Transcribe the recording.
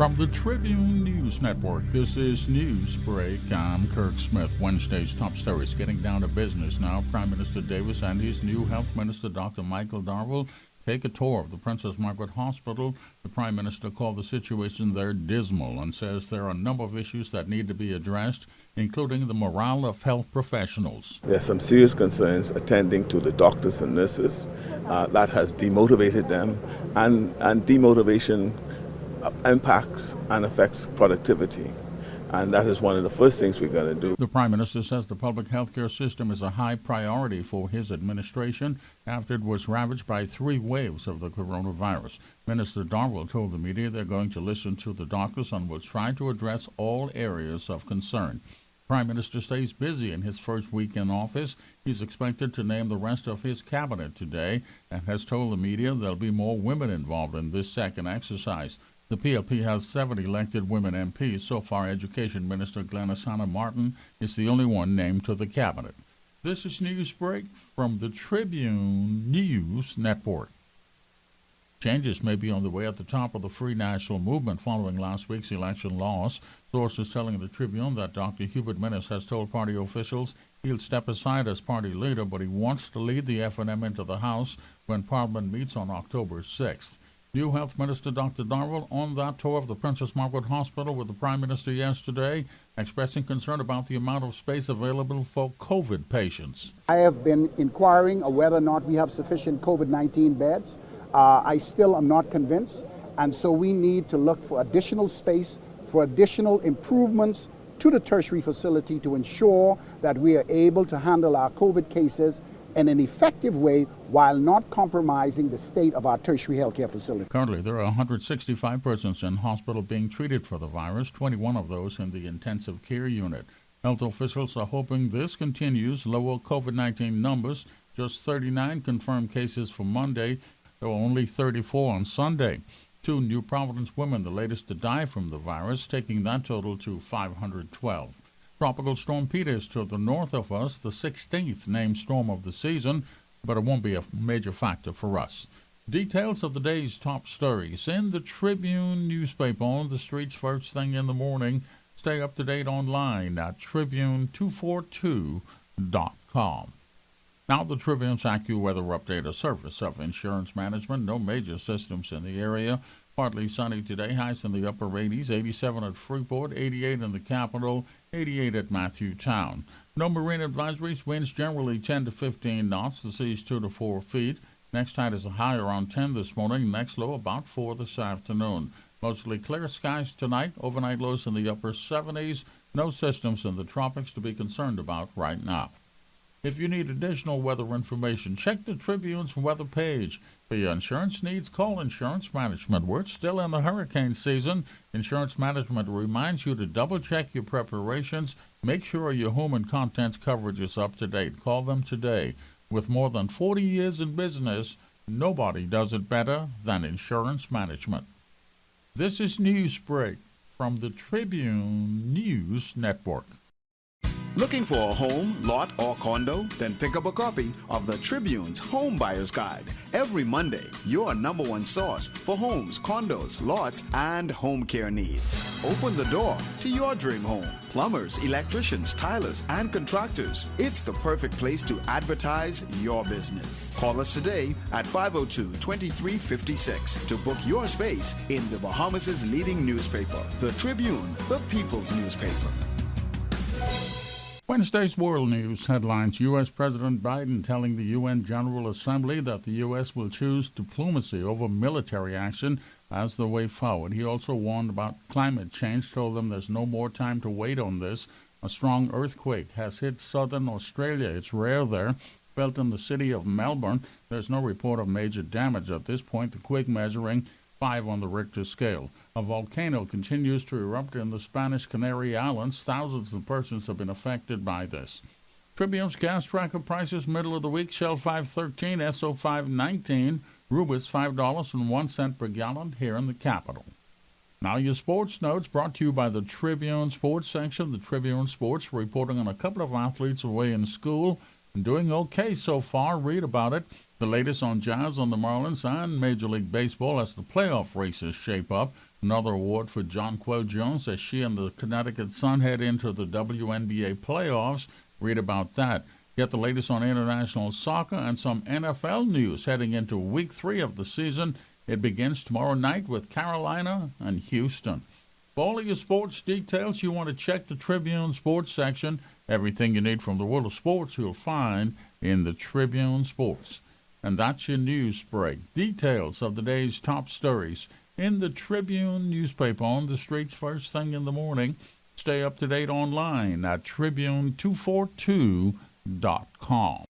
From the Tribune News Network, this is Newsbreak. I'm Kirk Smith. Wednesday's top stories getting down to business now. Prime Minister Davis and his new Health Minister, Dr. Michael Darwell, take a tour of the Princess Margaret Hospital. The Prime Minister called the situation there dismal and says there are a number of issues that need to be addressed, including the morale of health professionals. There are some serious concerns attending to the doctors and nurses. That has demotivated them, and demotivation impacts and affects productivity. And that is one of the first things we're going to do. The Prime Minister says the public health care system is a high priority for his administration after it was ravaged by 3 waves of the coronavirus. Minister Darwell told the media they're going to listen to the doctors and will try to address all areas of concern. Prime Minister stays busy in his first week in office. He's expected to name the rest of his cabinet today and has told the media there'll be more women involved in this second exercise. The PLP has 7 elected women MPs. So far, Education Minister Glenys Hanna-Martin is the only one named to the cabinet. This is Newsbreak from the Tribune News Network. Changes may be on the way at the top of the Free National Movement following last week's election loss. Sources telling the Tribune that Dr. Hubert Minnis has told party officials he'll step aside as party leader, but he wants to lead the F&M into the House when Parliament meets on October 6th. New Health Minister Dr. Darwell on that tour of the Princess Margaret Hospital with the Prime Minister yesterday, expressing concern about the amount of space available for COVID patients. I have been inquiring whether or not we have sufficient COVID-19 beds. I still am not convinced, and so we need to look for additional space, for additional improvements to the tertiary facility to ensure that we are able to handle our COVID cases in an effective way while not compromising the state of our tertiary healthcare facility. Currently, there are 165 persons in hospital being treated for the virus, 21 of those in the intensive care unit. Health officials are hoping this continues, lower COVID-19 numbers. Just 39 confirmed cases for Monday. There were only 34 on Sunday. 2 New Providence women, the latest to die from the virus, taking that total to 512. Tropical Storm Peter is to the north of us, the 16th named storm of the season, but it won't be a major factor for us. Details of the day's top stories in the Tribune newspaper on the streets first thing in the morning. Stay up to date online at Tribune242.com. Now the Tribune's AccuWeather update, a service of insurance management. No major systems in the area. Partly sunny today, highs in the upper 80s, 87 at Freeport, 88 in the capital, 88 at Matthewtown. No marine advisories, winds generally 10 to 15 knots, the sea's 2 to 4 feet. Next tide is a high around 10 this morning, next low about 4 this afternoon. Mostly clear skies tonight, overnight lows in the upper 70s. No systems in the tropics to be concerned about right now. If you need additional weather information, check the Tribune's weather page. For your insurance needs, call Insurance Management. We're still in the hurricane season. Insurance Management reminds you to double-check your preparations. Make sure your home and contents coverage is up to date. Call them today. With more than 40 years in business, nobody does it better than Insurance Management. This is Newsbreak from the Tribune News Network. Looking for a home, lot, or condo? Then pick up a copy of the Tribune's Home Buyer's Guide. Every Monday, your #1 source for homes, condos, lots, and home care needs. Open the door to your dream home. Plumbers, electricians, tilers, and contractors. It's the perfect place to advertise your business. Call us today at 502-2356 to book your space in the Bahamas' leading newspaper, the Tribune, the people's newspaper. Wednesday's World News headlines. U.S. President Biden telling the UN General Assembly that the U.S. will choose diplomacy over military action as the way forward. He also warned about climate change, told them there's no more time to wait on this. A strong earthquake has hit southern Australia. It's rare there. Felt in the city of Melbourne. There's no report of major damage at this point. The quake measuring 5 on the Richter scale. A volcano continues to erupt in the Spanish Canary Islands. Thousands of persons have been affected by this. Tribune's gas tracker prices middle of the week. Shell $5.13, Esso $5.19, Rubis $5.01 per gallon here in the capital. Now your sports notes brought to you by the Tribune Sports section. The Tribune Sports reporting on a couple of athletes away in school and doing okay so far. Read about it The latest on Jazz on the Marlins and Major League Baseball as the playoff races shape up. Another award for Jonquel Jones as she and the Connecticut Sun head into the WNBA playoffs. Read about that. Get the latest on international soccer and some NFL news heading into Week 3 of the season. It begins tomorrow night with Carolina and Houston. For all of your sports details, you want to check the Tribune Sports section. Everything you need from the world of sports you'll find in the Tribune Sports. And that's your news break. Details of the day's top stories in the Tribune newspaper on the streets first thing in the morning. Stay up to date online at Tribune242.com.